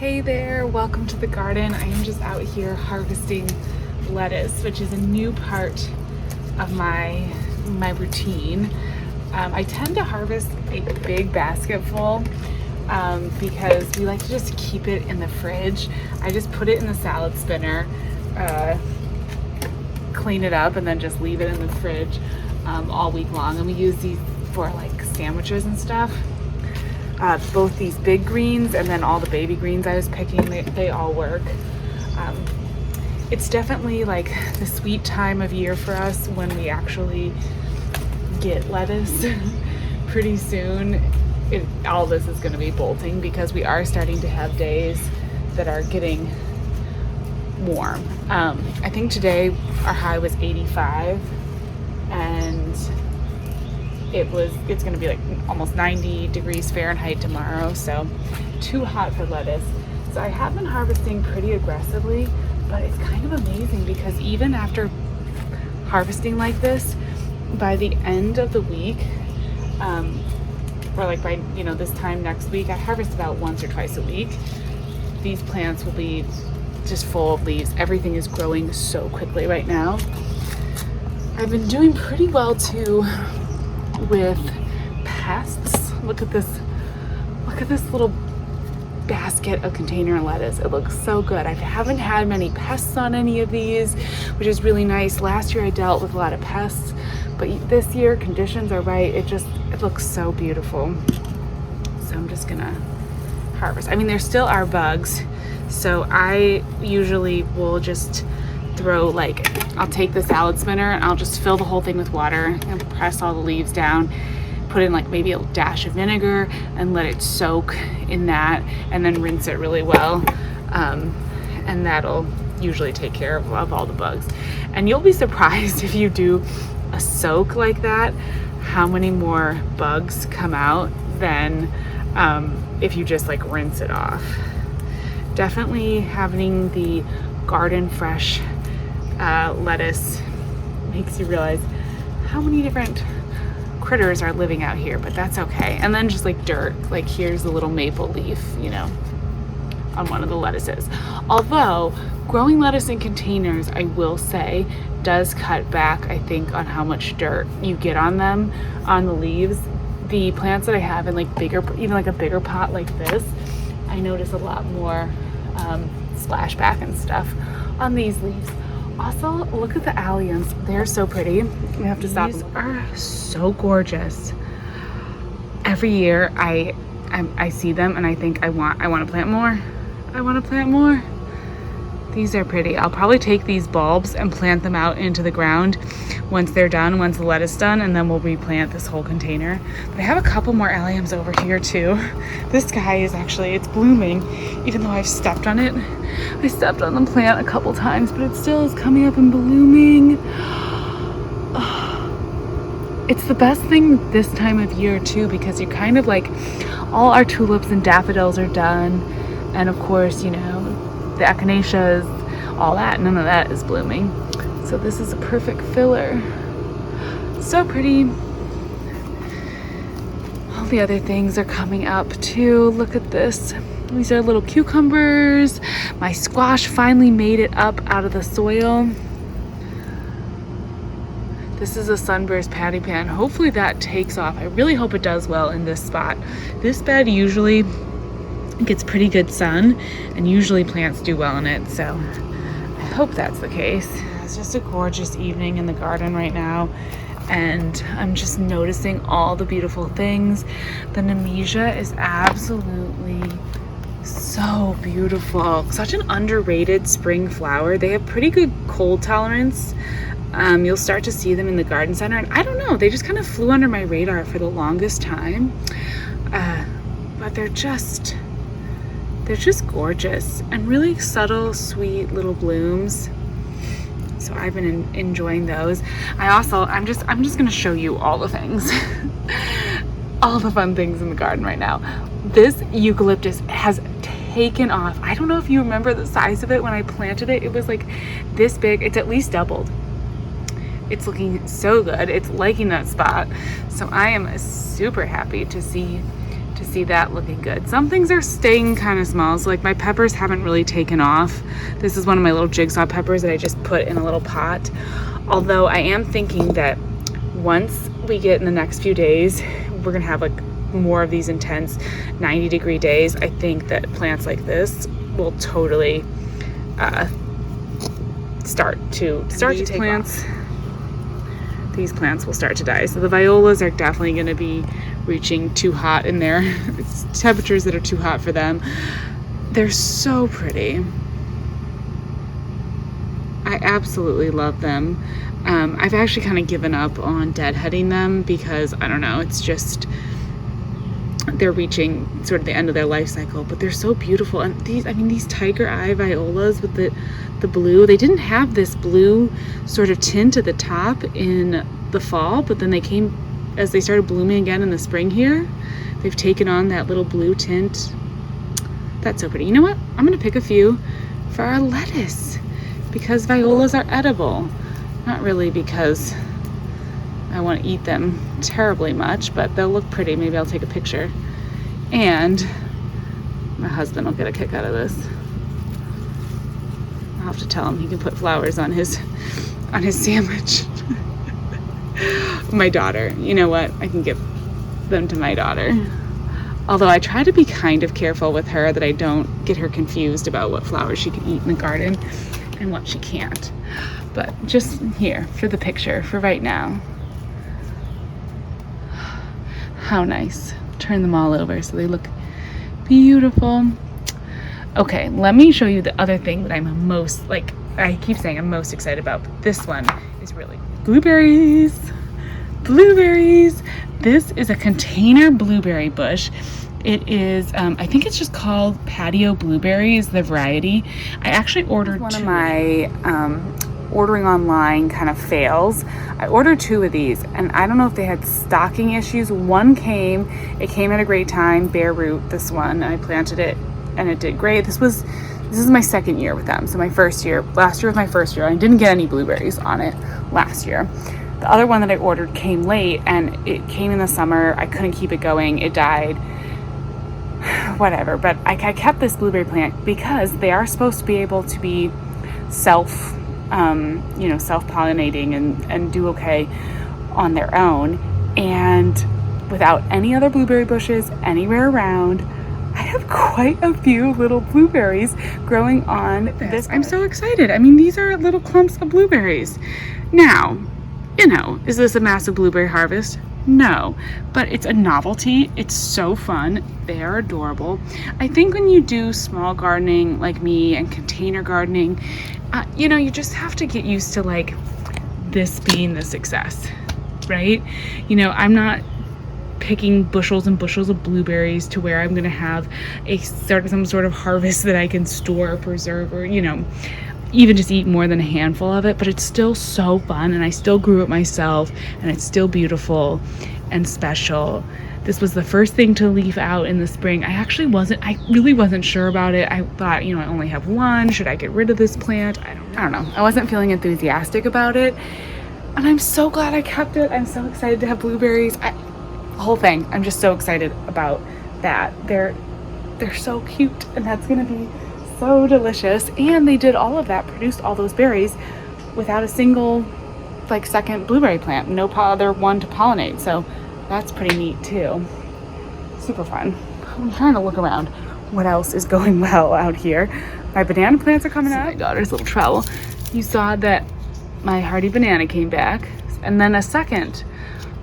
Hey there, welcome to the garden. I am just out here harvesting lettuce, which is a new part of my routine. I tend to harvest a big basket full because we like to just keep it in the fridge. I just put it in the salad spinner, clean it up, and then just leave it in the fridge all week long. And we use these for like sandwiches and stuff. Both these big greens and then all the baby greens I was picking, they all work. It's definitely like the sweet time of year for us when we actually get lettuce. Pretty soon all this is going to be bolting because we are starting to have days that are getting warm. I think today our high was 85 and it's going to be like almost 90 degrees Fahrenheit tomorrow, so too hot for lettuce. So I have been harvesting pretty aggressively, but it's kind of amazing because even after harvesting like this, by the end of the week, or like by this time next week, I harvest about once or twice a week. These plants will be just full of leaves. Everything is growing so quickly right now. I've been doing pretty well too with pests. Look at this little basket of container lettuce. It looks so good. I haven't had many pests on any of these, which is really nice. Last year I dealt with a lot of pests, but this year conditions are right. It looks so beautiful. So I'm just gonna harvest. I mean, there still are bugs, so I usually will just throw I'll take the salad spinner and I'll just fill the whole thing with water and press all the leaves down, put in like maybe a dash of vinegar and let it soak in that, and then rinse it really well, and that'll usually take care of all the bugs. And you'll be surprised if you do a soak like that, how many more bugs come out than if you just like rinse it off. Definitely having the garden fresh lettuce makes you realize how many different critters are living out here, but that's okay. And then just like dirt, like here's a little maple leaf, on one of the lettuces. Although growing lettuce in containers, I will say, does cut back, I think, on how much dirt you get on them, on the leaves. The plants that I have in like bigger, even like a bigger pot like this, I notice a lot more splashback and stuff on these leaves. Also, look at the alliums. They're so pretty. We have to stop. These are so gorgeous. Every year I see them and I think I want to plant more. I want to plant more. These are pretty. I'll probably take these bulbs and plant them out into the ground once they're done, once the lettuce is done, and then we'll replant this whole container. But I have a couple more alliums over here too. This guy is it's blooming, even though I've stepped on it. I stepped on the plant a couple times, but it still is coming up and blooming. It's the best thing this time of year too, because you're kind of like, all our tulips and daffodils are done, and of course, the echinaceas, all that, none of that is blooming. So this is a perfect filler. So pretty. All the other things are coming up too. Look at this. These are little cucumbers. My squash finally made it up out of the soil. This is a sunburst patty pan. Hopefully that takes off. I really hope it does well in this spot. This bed usually gets pretty good sun, and usually plants do well in it, so I hope that's the case. It's just a gorgeous evening in the garden right now, and I'm just noticing all the beautiful things. The Nemesia is absolutely so beautiful. Such an underrated spring flower. They have pretty good cold tolerance. You'll start to see them in the garden center, and I don't know, they just kind of flew under my radar for the longest time, but they're just gorgeous and really subtle, sweet little blooms. So I've been enjoying those. I'm just gonna show you all the things, all the fun things in the garden right now. This eucalyptus has taken off. I don't know if you remember the size of it when I planted it. It was like this big. It's at least doubled. It's looking so good. It's liking that spot. So I am super happy to see to see that looking good. Some things are staying kind of small. So like my peppers haven't really taken off. This is one of my little jigsaw peppers that I just put in a little pot. Although I am thinking that once we get in the next few days, we're gonna have like more of these intense 90-degree days. I think that plants like this will totally start to take plants off. These plants will start to die. So the violas are definitely going to be reaching too hot in there. It's temperatures that are too hot for them. They're so pretty. I absolutely love them. I've actually kind of given up on deadheading them because I don't know, it's just they're reaching sort of the end of their life cycle, but they're so beautiful. And these tiger eye violas with the blue, they didn't have this blue sort of tint at the top in the fall, but then they came, as they started blooming again in the spring here, they've taken on that little blue tint. That's so pretty. You know what? I'm gonna pick a few for our lettuce because violas are edible. Not really because I want to eat them terribly much, but they'll look pretty. Maybe I'll take a picture. And my husband will get a kick out of this. I'll have to tell him he can put flowers on his sandwich. My daughter, you know what? I can give them to my daughter. Although I try to be kind of careful with her that I don't get her confused about what flowers she can eat in the garden and what she can't. But just here for the picture for right now. How nice. Turn them all over so they look beautiful. Okay, let me show you the other thing that I'm most, like, I keep saying I'm most excited about. But this one is really blueberries. Blueberries. This is a container blueberry bush. It is, I think it's just called patio blueberries, the variety. I actually ordered one of my ordering online kind of fails. I ordered 2 of these and I don't know if they had stocking issues. One came at a great time, bare root, this one, and I planted it and it did great. This is my second year with them. So last year was my first year. I didn't get any blueberries on it last year. The other one that I ordered came late and it came in the summer. I couldn't keep it going. It died. Whatever. But I kept this blueberry plant because they are supposed to be able to be self-pollinating and do okay on their own. And without any other blueberry bushes anywhere around, I have quite a few little blueberries growing on this. I'm so excited. I mean, these are little clumps of blueberries. Now, is this a massive blueberry harvest? No, but it's a novelty. It's so fun. They are adorable. I think when you do small gardening like me and container gardening, you just have to get used to like this being the success, right? I'm not picking bushels and bushels of blueberries to where I'm going to have some sort of harvest that I can store, preserve, or, even just eat more than a handful of it, but it's still so fun and I still grew it myself and it's still beautiful and special. This was the first thing to leaf out in the spring. I really wasn't sure about it. I thought, I only have one. Should I get rid of this plant? I don't know. I wasn't feeling enthusiastic about it. And I'm so glad I kept it. I'm so excited to have blueberries. The whole thing. I'm just so excited about that. They're so cute and that's going to be so delicious. And they did all of that, produced all those berries without a single second blueberry plant. No other one to pollinate. So that's pretty neat too. Super fun. I'm trying to look around what else is going well out here. My banana plants are coming out. My daughter's little trowel. You saw that my hardy banana came back and then a second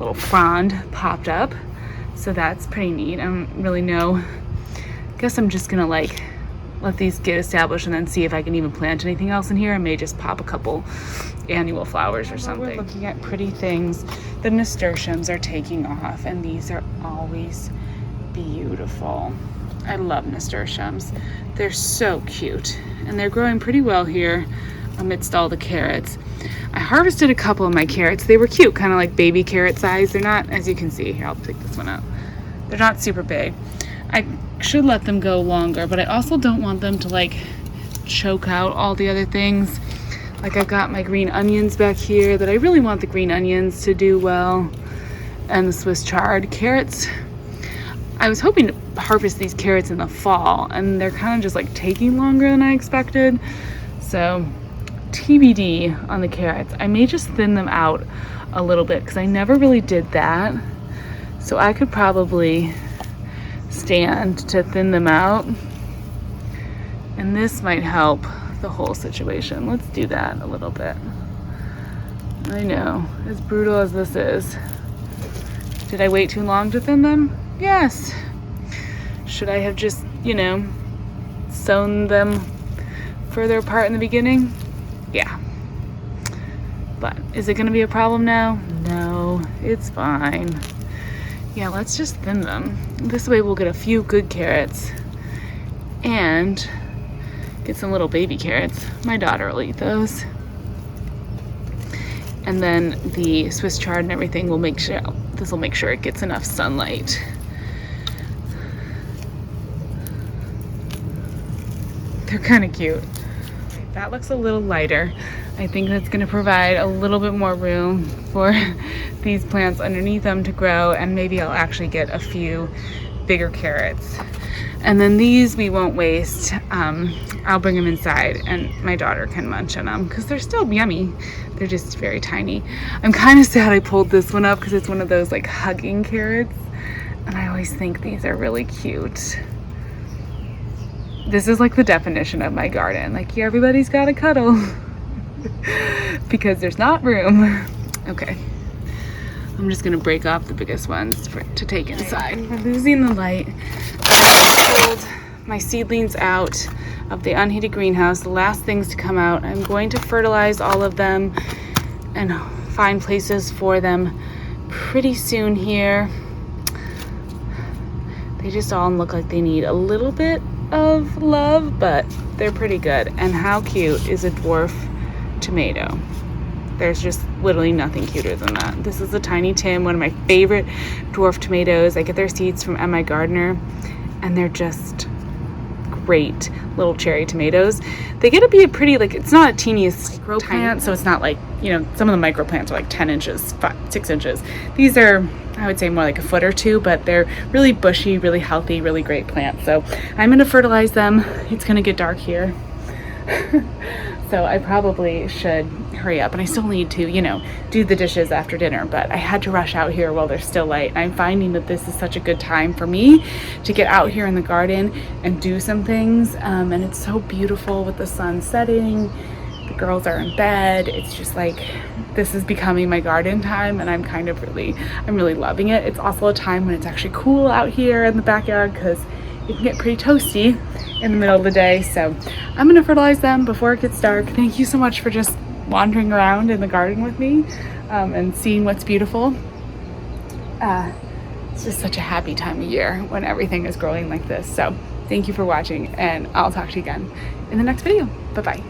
little frond popped up. So that's pretty neat. I don't really know. Guess I'm just gonna let these get established and then see if I can even plant anything else in here. I may just pop a couple annual flowers or something. We're looking at pretty things. The nasturtiums are taking off and these are always beautiful. I love nasturtiums. They're so cute and they're growing pretty well here amidst all the carrots. I harvested a couple of my carrots. They were cute, kind of like baby carrot size. They're not, as you can see, here, I'll pick this one up. They're not super big. I should let them go longer, but I also don't want them to choke out all the other things. I've got my green onions back here that I really want the green onions to do well, and the Swiss chard. Carrots, I was hoping to harvest these carrots in the fall, and they're kind of just like taking longer than I expected. So TBD on the carrots. I may just thin them out a little bit because I never really did that. So I could probably stand to thin them out, and this might help the whole situation. Let's do that a little bit. I know, as brutal as this is. Did I wait too long to thin them? Yes. Should I have just, you know, sewn them further apart in the beginning? Yeah. But is it gonna be a problem now? No, it's fine. Yeah, let's just thin them. This way we'll get a few good carrots and get some little baby carrots. My daughter will eat those. And then the Swiss chard and everything will make sure, this will make sure it gets enough sunlight. They're kind of cute. That looks a little lighter. I think that's going to provide a little bit more room for these plants underneath them to grow, and maybe I'll actually get a few bigger carrots. And then these we won't waste. I'll bring them inside and my daughter can munch on them because they're still yummy. They're just very tiny. I'm kind of sad I pulled this one up because it's one of those like hugging carrots, and I always think these are really cute. This is like the definition of my garden. Like, yeah, everybody's got to cuddle because there's not room. Okay. I'm just gonna break off the biggest ones to take inside. We're losing the light. I pulled my seedlings out of the unheated greenhouse, the last things to come out. I'm going to fertilize all of them and find places for them pretty soon here. They just all look like they need a little bit of love, but they're pretty good. And how cute is a dwarf tomato? There's just literally nothing cuter than that. This is a Tiny Tim, one of my favorite dwarf tomatoes. I get their seeds from M.I. Gardner, and they're just great little cherry tomatoes. They get to be a pretty, like, it's not a teeniest micro plant, so it's not like, you know, some of the micro plants are like 10 inches, 6 inches. These are, I would say, more like a foot or two, but they're really bushy, really healthy, really great plants. So I'm gonna fertilize them. It's gonna get dark here. So I probably should hurry up, and I still need to, you know, do the dishes after dinner, but I had to rush out here while there's still light. I'm finding that this is such a good time for me to get out here in the garden and do some things, and it's so beautiful with the sun setting. The girls are in bed. It's just like, this is becoming my garden time, and I'm really loving it. It's also a time when it's actually cool out here in the backyard because it can get pretty toasty in the middle of the day. So I'm gonna fertilize them before it gets dark. Thank you so much for just wandering around in the garden with me and seeing what's beautiful. It's just such a happy time of year when everything is growing like this. So thank you for watching, and I'll talk to you again in the next video. Bye-bye.